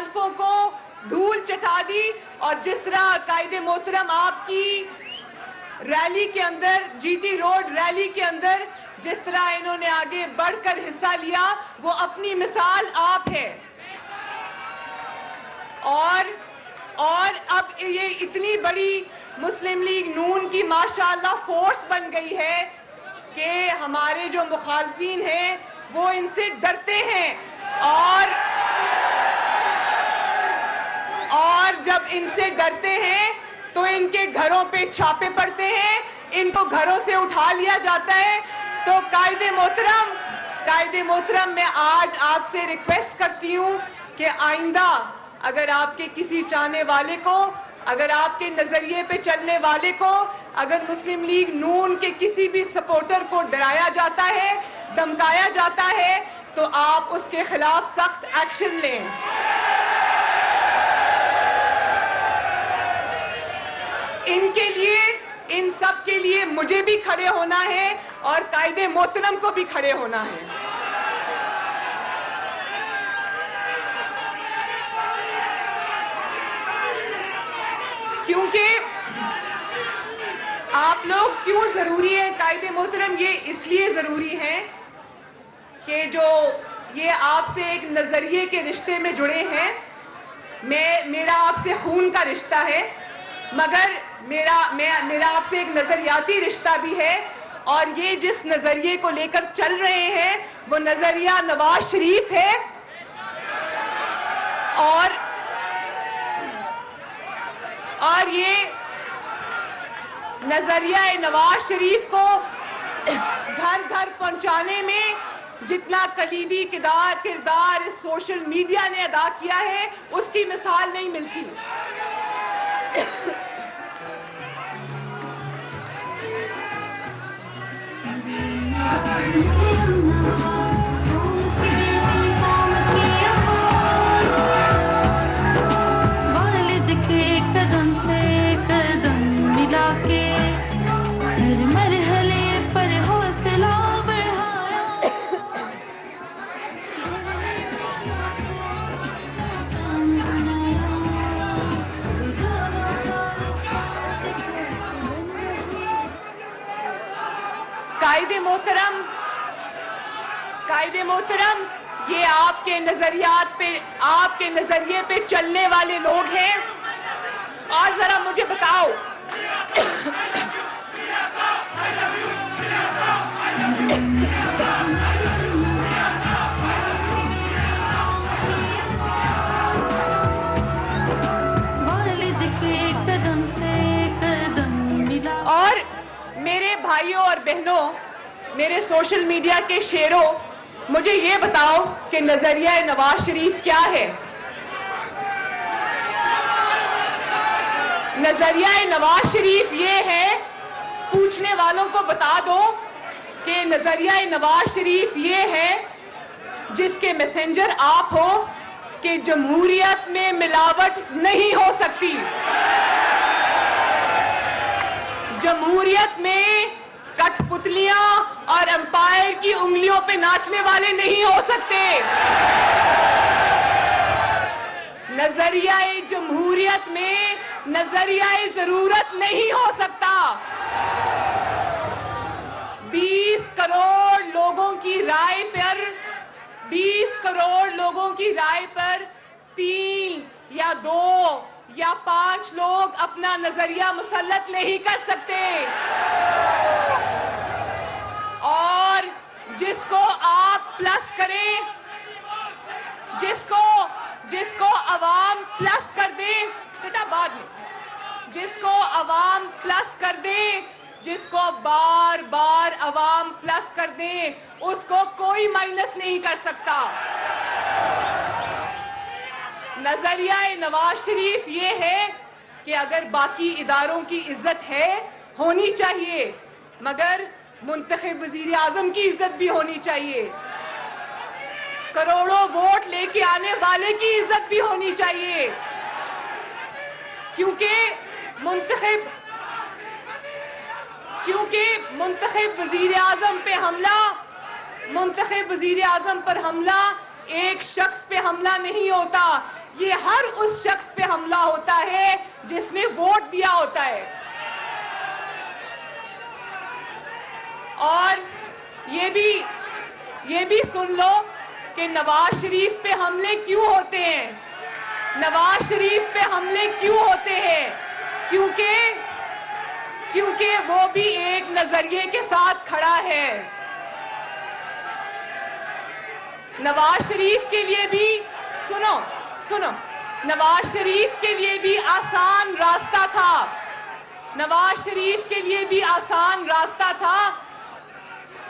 मुखालफों को धूल चटा दी। और जिस तरह कायदे मोहतरम आपकी रैली के अंदर, जीटी रोड रैली के अंदर जिस तरह इन्होंने आगे बढ़कर हिस्सा लिया, वो अपनी मिसाल आप है। और अब ये इतनी बड़ी मुस्लिम लीग नून की माशाअल्लाह फोर्स बन गई है कि हमारे जो मुखालफीन हैं वो इनसे डरते हैं। और जब इनसे डरते हैं तो इनके घरों पे छापे पड़ते हैं, इनको घरों से उठा लिया जाता है। तो कायदे मोहतरम मैं आज आपसे रिक्वेस्ट करती हूँ कि आइंदा अगर आपके किसी चाहने वाले को, अगर आपके नजरिए पे चलने वाले को, अगर मुस्लिम लीग नून के किसी भी सपोर्टर को डराया जाता है, धमकाया जाता है, तो आप उसके खिलाफ सख्त एक्शन लें। इनके लिए, इन सब के लिए मुझे भी खड़े होना है और कायदे मोहतरम को भी खड़े होना है। क्योंकि आप लोग क्यों जरूरी है कायदे मोहतरम, ये इसलिए जरूरी है कि जो ये आपसे एक नजरिए के रिश्ते में जुड़े हैं, मेरा आपसे खून का रिश्ता है, मगर मेरा आपसे एक नजरियाती रिश्ता भी है। और ये जिस नजरिए को लेकर चल रहे हैं वो नजरिया नवाज शरीफ है। और ये नजरिया नवाज शरीफ को घर घर पहुंचाने में जितना कलीदी किरदार इस सोशल मीडिया ने अदा किया है, उसकी मिसाल नहीं मिलती। कायदे मोहतरम ये आपके नजरिए पे चलने वाले लोग हैं। और जरा मुझे बताओ, और मेरे भाइयों और बहनों, मेरे सोशल मीडिया के शेरों, मुझे ये बताओ कि नजरिया नवाज शरीफ क्या है? नजरिया नवाज शरीफ ये है, पूछने वालों को बता दो कि नजरिया नवाज शरीफ ये है जिसके मैसेंजर आप हो कि जमहूरियत में मिलावट नहीं हो सकती, जमहूरियत में कठपुतलियां और अंपायर की उंगलियों पे नाचने वाले नहीं हो सकते। नजरियाए जमहूरियत में नजरियाए जरूरत नहीं हो सकता। 20 करोड़ लोगों की राय पर 20 करोड़ लोगों की राय पर 3 या 2 या 5 लोग अपना नजरिया मुसल्लत नहीं कर सकते। और जिसको आप प्लस करें, जिसको अवाम प्लस कर दे, बेटा बाद में, जिसको अवाम प्लस कर दे, जिसको बार बार अवाम प्लस कर दे, उसको कोई माइनस नहीं कर सकता। नजरिया नवाज शरीफ ये है कि अगर बाकी इदारों की इज्जत है, होनी चाहिए, मगर मुंतखब वजीर आजम की इज्जत भी होनी चाहिए, करोड़ों वोट लेके आने वाले की इज्जत भी होनी चाहिए। क्योंकि मुंतखब वजीर आजम पे हमला, मुंतखब वजीर आजम पर हमला एक शख्स पे हमला नहीं होता, ये हर उस शख्स पे हमला होता है जिसने वोट दिया होता है। और ये भी सुन लो कि नवाज शरीफ पे हमले क्यों होते हैं। नवाज शरीफ पे हमले क्यों होते हैं? क्योंकि वो भी एक नजरिए के साथ खड़ा है। नवाज शरीफ के लिए भी सुनो, नवाज शरीफ के लिए भी आसान रास्ता था। नवाज शरीफ के लिए भी आसान रास्ता था।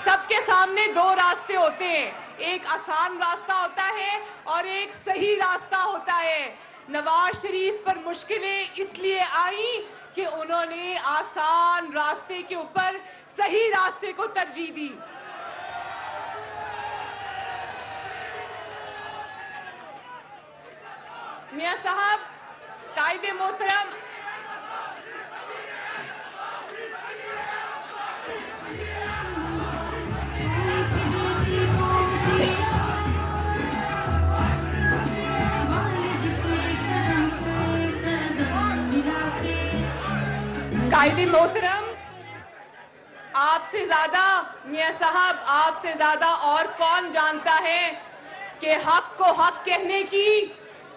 सबके सामने दो रास्ते होते हैं, एक आसान रास्ता होता है और एक सही रास्ता होता है। नवाज शरीफ पर मुश्किलें इसलिए आई कि उन्होंने आसान रास्ते के ऊपर सही रास्ते को तरजीह दी। मियां साहब, कायदे मोहतरम, कायदे मोहतरम, आपसे ज्यादा मियां साहब, आपसे ज्यादा और कौन जानता है कि हक को हक कहने की,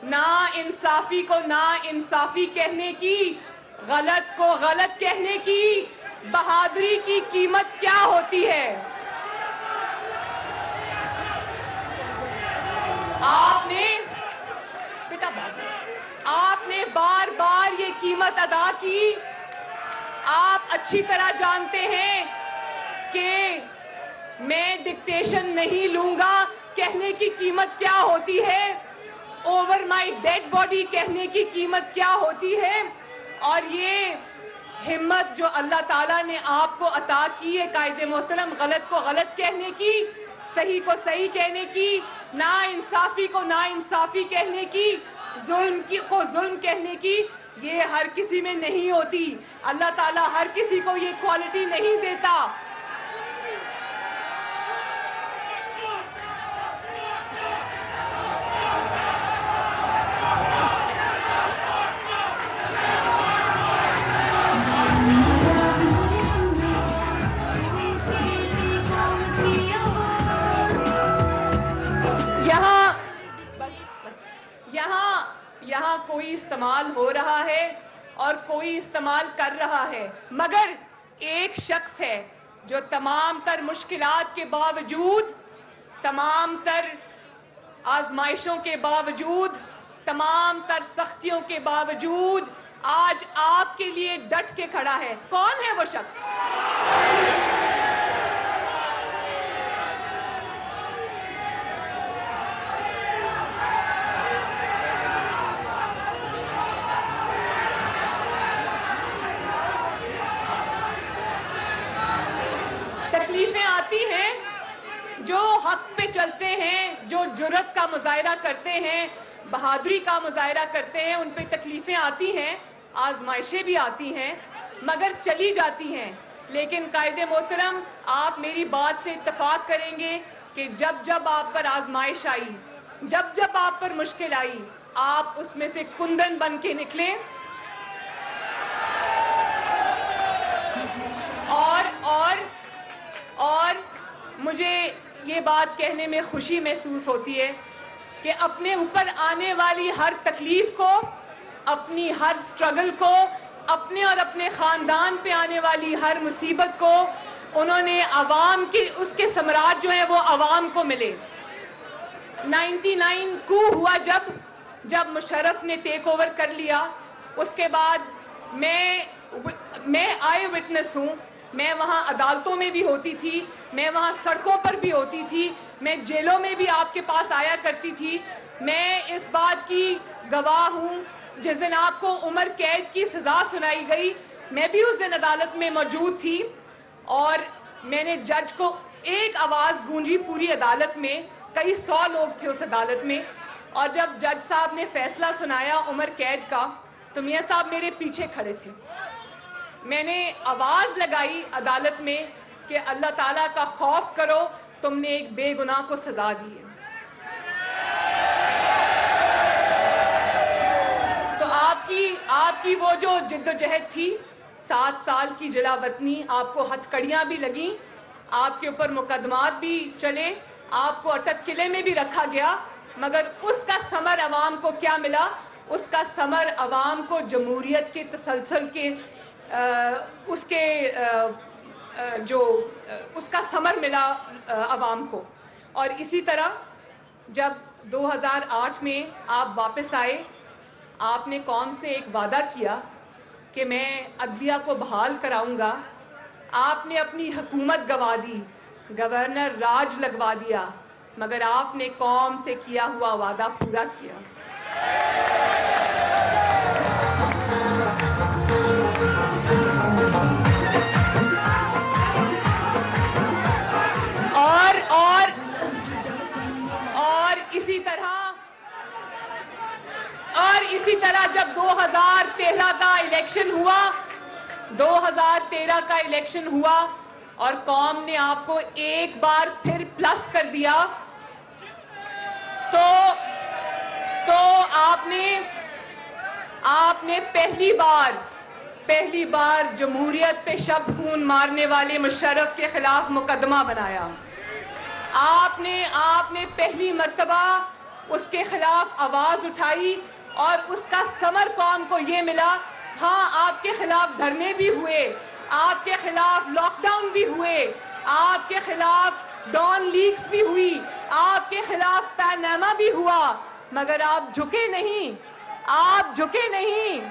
ना इंसाफी को ना इंसाफी कहने की, गलत को गलत कहने की बहादुरी की कीमत क्या होती है। आपने बार बार ये कीमत अदा की। आप अच्छी तरह जानते हैं कि मैं डिक्टेशन नहीं लूंगा कहने की कीमत क्या होती है, ओवर माय डेड बॉडी कहने की कीमत क्या होती है। और ये हिम्मत जो अल्लाह ताला ने आपको अता की है कायदे मोहतरम, गलत को गलत कहने की, सही को सही कहने की, ना इंसाफी को ना इंसाफी कहने की, जुल्म को जुल्म कहने की, ये हर किसी में नहीं होती। अल्लाह ताला हर किसी को ये क्वालिटी नहीं देता। यहाँ कोई इस्तेमाल हो रहा है और कोई इस्तेमाल कर रहा है, मगर एक शख्स है जो तमाम तर मुश्किलात के बावजूद, तमाम तर आजमाइशों के बावजूद, तमाम तर सख्तियों के बावजूद आज आपके लिए डट के खड़ा है। कौन है वो शख्स? तकलीफें आती हैं, जो हक पे चलते हैं, जो जुर्रत का मुजाहिरा करते हैं, बहादुरी का मुजाहिरा करते हैं, उन पे तकलीफें आती हैं, आजमाइशें भी आती हैं, मगर चली जाती हैं। लेकिन कायदे मोहतरम, आप मेरी बात से इत्तफाक करेंगे कि जब जब आप पर आजमाइश आई, जब जब आप पर मुश्किल आई, आप उसमें से कुंदन बन के निकले। और मुझे ये बात कहने में खुशी महसूस होती है कि अपने ऊपर आने वाली हर तकलीफ को, अपनी हर स्ट्रगल को, अपने और अपने ख़ानदान पे आने वाली हर मुसीबत को उन्होंने आवाम के, उसके समराट जो है वो आवाम को मिले। 99 कू हुआ जब मुशर्रफ ने टेक ओवर कर लिया, उसके बाद मैं आई विटनेस हूँ। मैं वहाँ अदालतों में भी होती थी, मैं वहाँ सड़कों पर भी होती थी, मैं जेलों में भी आपके पास आया करती थी। मैं इस बात की गवाह हूँ, जिस दिन आपको उम्र कैद की सज़ा सुनाई गई, मैं भी उस दिन अदालत में मौजूद थी और मैंने जज को एक आवाज़ गूंजी पूरी अदालत में, कई 100 लोग थे उस अदालत में। और जब जज साहब ने फैसला सुनाया उम्र कैद का, तो मियाँ साहब मेरे पीछे खड़े थे। मैंने आवाज़ लगाई अदालत में कि अल्लाह ताला का खौफ करो, तुमने एक बेगुनाह को सज़ा दी है। आपकी वो जो जिद्दोजहद थी, 7 साल की जिला वतनी, आपको हथकड़ियाँ भी लगीं, आपके ऊपर मुकदमात भी चले, आपको अटक किले में भी रखा गया, मगर उसका समर अवाम को क्या मिला? उसका समर अवाम को जमहूरियत के तसलसल के उसका समर मिला अवाम को। और इसी तरह जब 2008 में आप वापस आए, आपने कौम से एक वादा किया कि मैं अदलिया को बहाल कराऊंगा। आपने अपनी हुकूमत गंवा दी, गवर्नर राज लगवा दिया, मगर आपने कौम से किया हुआ वादा पूरा किया। इसी तरह जब 2013 का इलेक्शन हुआ, 2013 का इलेक्शन हुआ और कौम ने आपको एक बार फिर प्लस कर दिया, तो आपने पहली बार जमहूरियत पे शब खून मारने वाले मुशर्रफ के खिलाफ मुकदमा बनाया। आपने पहली मर्तबा उसके खिलाफ आवाज उठाई और उसका समर कौम को ये मिला। हाँ, आपके खिलाफ धरने भी हुए, आपके खिलाफ लॉकडाउन भी हुए, आपके खिलाफ डॉन लीक्स भी हुई, आपके खिलाफ पैनामा भी हुआ, मगर आप झुके नहीं, आप झुके नहीं।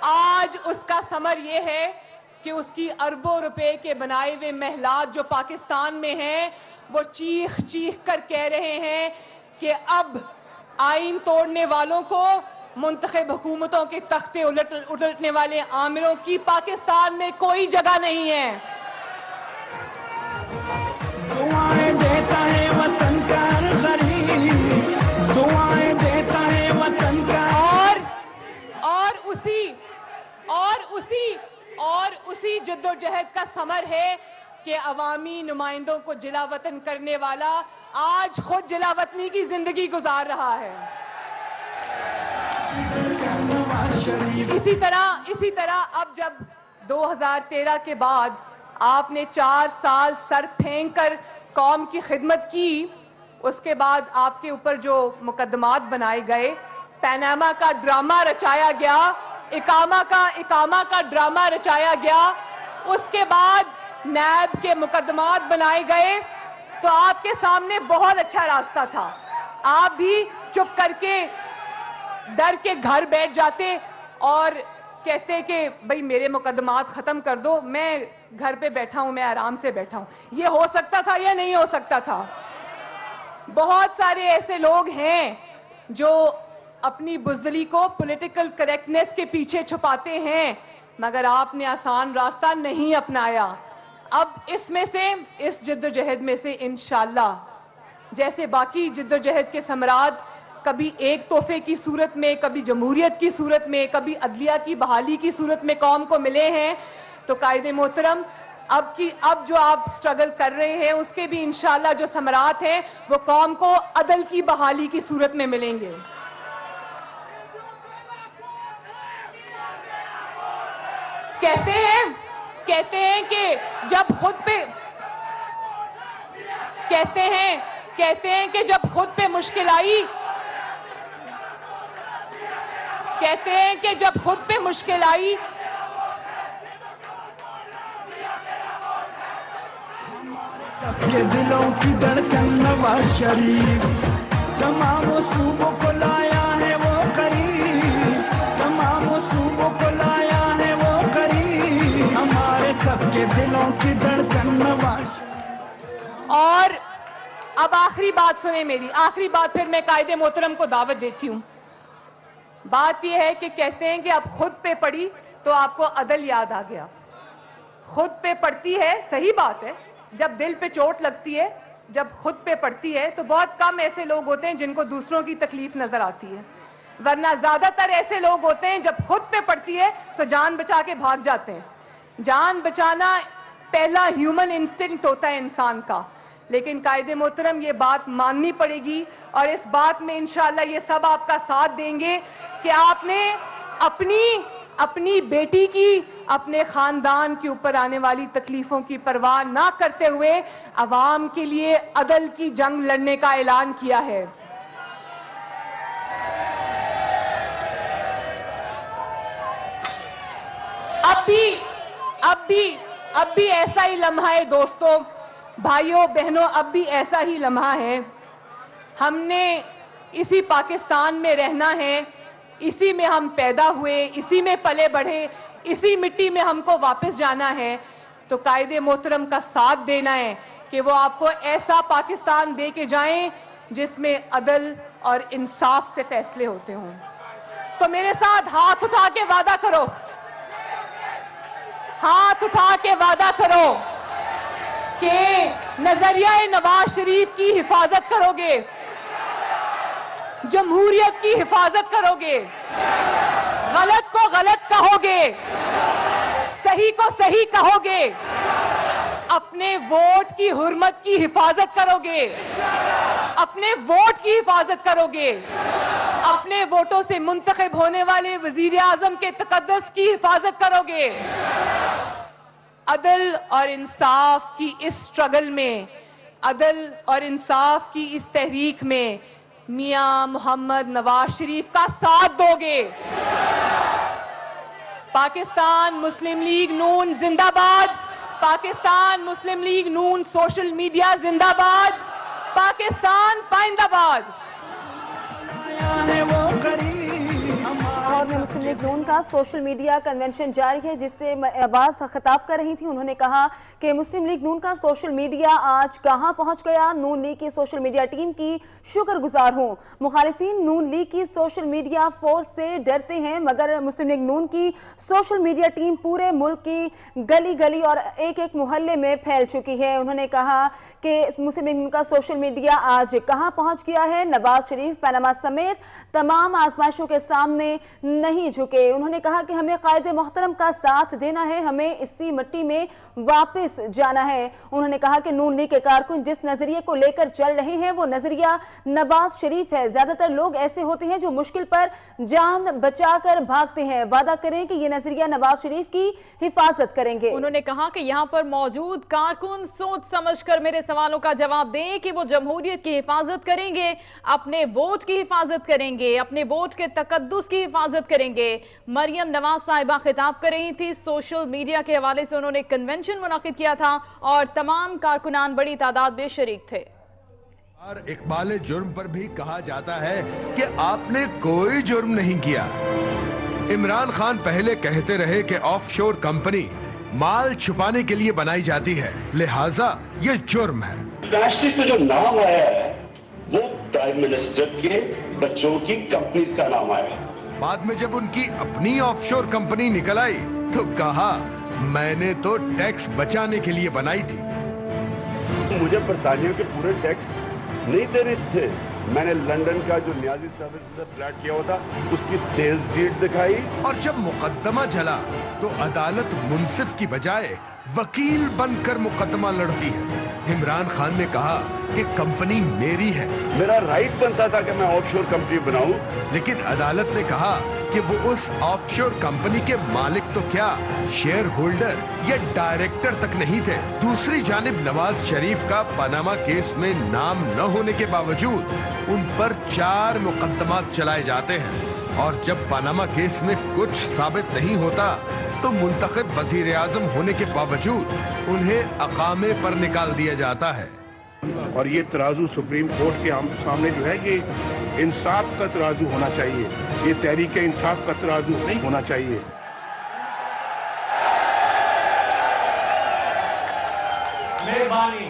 आज उसका समर ये है कि उसकी अरबों रुपए के बनाए हुए महलात जो पाकिस्तान में हैं, वो चीख चीख कर कह रहे हैं कि अब आईन तोड़ने वालों को, मुंतखब हुकूमतों के तख्ते उलटने वाले आमिरों की पाकिस्तान में कोई जगह नहीं है। दुआएं देता है वतन का गरीब, दुआएं देता है वतन का। और उसी जद्दोजहद का समर है कि अवामी नुमाइंदों को जिला वतन करने वाला आज खुद जिला वतनी की जिंदगी गुजार रहा है। इसी तरह अब जब 2013 के बाद आपने 4 साल सर फेंक कर कौम की खिदमत की, उसके बाद आपके ऊपर जो मुकदमात बनाए गए, पैनामा का ड्रामा रचाया गया, इकामा का ड्रामा रचाया गया, उसके बाद नैब के मुकदमात बनाए गए, तो आपके सामने बहुत अच्छा रास्ता था। आप भी चुप करके डर के घर बैठ जाते और कहते कि भाई मेरे मुकदमात ख़त्म कर दो, मैं घर पे बैठा हूँ, मैं आराम से बैठा हूँ। ये हो सकता था या नहीं हो सकता था? बहुत सारे ऐसे लोग हैं जो अपनी बुज़दिली को पॉलिटिकल करेक्टनेस के पीछे छुपाते हैं, मगर आपने आसान रास्ता नहीं अपनाया। अब इसमें से, इस जिद्दोजहद में से इंशाअल्लाह जैसे बाकी जिद्दोजहद के समराद कभी एक तोहफे की सूरत में, कभी जमहूरियत की सूरत में, कभी अदलिया की बहाली की सूरत में कौम को मिले हैं, तो कायदे मोहतरम अब जो आप स्ट्रगल कर रहे हैं उसके भी इंशाअल्लाह जो समरात हैं वो कौम को अदल की बहाली की सूरत में मिलेंगे। कहते हैं कि जब खुद पे कहते हैं कि जब खुद पे मुश्किल आई, कहते हैं कि जब खुद पे मुश्किल आई सबके दिलों की धड़कन नवाज शरीफ, तमाम सूबों को लाया है वो करीब, तमाम सूबों को लाया है वो करीब, हमारे सबके दिलों की धड़कन नवाज। और अब आखिरी बात सुने मेरी, आखिरी बात, फिर मैं कायदे मोहतरम को दावत देती हूँ। बात यह है कि कहते हैं कि अब खुद पे पड़ी तो आपको अदल याद आ गया। खुद पे पड़ती है, सही बात है, जब दिल पे चोट लगती है, जब खुद पे पड़ती है तो बहुत कम ऐसे लोग होते हैं जिनको दूसरों की तकलीफ नजर आती है, वरना ज्यादातर ऐसे लोग होते हैं जब खुद पे पड़ती है तो जान बचा के भाग जाते हैं। जान बचाना पहला ह्यूमन इंस्टिंक्ट होता है इंसान का, लेकिन कायदे मोहतरम ये बात माननी पड़ेगी और इस बात में इंशाअल्लाह ये सब आपका साथ देंगे कि आपने अपनी बेटी की, अपने खानदान के ऊपर आने वाली तकलीफों की परवाह ना करते हुए अवाम के लिए अदल की जंग लड़ने का ऐलान किया है। अब भी ऐसा ही लम्हा है दोस्तों, भाइयों बहनों, अब भी ऐसा ही लम्हा है। हमने इसी पाकिस्तान में रहना है, इसी में हम पैदा हुए, इसी में पले बढ़े, इसी मिट्टी में हमको वापस जाना है। तो कायदे मोहतरम का साथ देना है कि वो आपको ऐसा पाकिस्तान दे के जाएं जिसमें अदल और इंसाफ से फैसले होते हों। तो मेरे साथ हाथ उठा के वादा करो, हाथ उठा के वादा करो कि नजरिया नवाज शरीफ की हिफाजत करोगे, जमहूरियत की हिफाजत करोगे, गलत को गलत कहोगे, सही को सही कहोगे, अपने वोट की हुर्मत की हिफाजत करोगे, अपने वोट की हिफाजत करोगे, अपने वोटों से मुंतखब होने वाले वजीर आजम के तकद्दुस की हिफाजत करोगे। अदल और इंसाफ की इस स्ट्रगल में, अदल और इंसाफ की इस तहरीक में मियां मोहम्मद नवाज शरीफ का साथ दोगे। पाकिस्तान मुस्लिम लीग नून जिंदाबाद, पाकिस्तान मुस्लिम लीग नून सोशल मीडिया जिंदाबाद, पाकिस्तान पाइंदाबाद। और मुस्लिम लीग नून का सोशल मीडिया कन्वेंशन जारी है, जिससे आवाज खिताब कर रही थी। उन्होंने कहा कि मुस्लिम लीग नून का सोशल मीडिया आज कहां पहुंच गया। नून लीग की सोशल मीडिया टीम की शुक्रगुजार हूं। मुखालिफिन नून लीग की सोशल मीडिया फोर्स से डरते हैं, मगर मुस्लिम लीग नून की सोशल मीडिया टीम पूरे मुल्क की गली गली और एक एक मोहल्ले में फैल चुकी है। उन्होंने कहा कि मुस्लिम लीग नून का सोशल मीडिया आज कहां पहुंच गया है। नवाज शरीफ पनामा समेत तमाम आजमाइशों के सामने नहीं झुके। उन्होंने कहा कि हमें कायदे मोहतरम का साथ देना है, हमें इसी मिट्टी में वापस जाना है। उन्होंने कहा कि नून लीग के कारकुन जिस नजरिए को लेकर चल रहे हैं वो नजरिया नवाज शरीफ है। ज्यादातर लोग ऐसे होते हैं जो मुश्किल पर जान बचाकर भागते हैं। वादा करें कि ये नजरिया नवाज शरीफ की हिफाजत करेंगे। उन्होंने कहा कि यहाँ पर मौजूद कारकुन सोच समझकर मेरे सवालों का जवाब दें कि वो जमहूरियत की हिफाजत करेंगे, अपने वोट की हिफाजत करेंगे, अपने वोट के तकद्दुस की हिफाजत करेंगे। मरियम नवाज साहिबा खिताब कर रही थी। सोशल मीडिया के हवाले से उन्होंने कन्वेंशन मुनाकिद किया था और तमाम कारकुनान बड़ी तादाद में शरीक थे। और इकबाल जुर्म पर भी कहा जाता है कि आपने कोई जुर्म नहीं किया। इमरान खान पहले कहते रहे कि ऑफशोर कंपनी माल छुपाने के लिए बनाई जाती है, लिहाजा ये जुर्म है। प्लास्टिक पे जो नाम आया है वो प्राइम मिनिस्टर के बच्चों की कंपनीज का नाम आया। बाद में जब उनकी अपनी ऑफशोर कंपनी निकल आई तो कहा मैंने तो टैक्स बचाने के लिए बनाई थी। मुझे बरतानिया के पूरे टैक्स नहीं देने थे। मैंने लंदन का जो न्याजी सर्विसेज से फ्लैट किया होता उसकी सेल्स डीड दिखाई। और जब मुकदमा चला तो अदालत मुंसिफ की बजाय वकील बनकर मुकदमा लड़ती है। इमरान खान ने कहा कि कंपनी मेरी है, मेरा राइट बनता था कि मैं ऑफशोर कंपनी बनाऊं, लेकिन अदालत ने कहा कि वो उस ऑफशोर कंपनी के मालिक तो क्या, शेयर होल्डर या डायरेक्टर तक नहीं थे। दूसरी जानिब नवाज शरीफ का पनामा केस में नाम न होने के बावजूद उन पर 4 मुकदमात चलाए जाते हैं और जब पनामा केस में कुछ साबित नहीं होता तो मुंतखब वजीर आजम होने के बावजूद उन्हें अकामे पर निकाल दिया जाता है। और ये तराजू सुप्रीम कोर्ट के सामने जो है ये इंसाफ का तराजू होना चाहिए, ये तहरीक इंसाफ का तराजू नहीं होना चाहिए। मेहरबानी,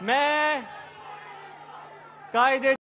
मैं कायदे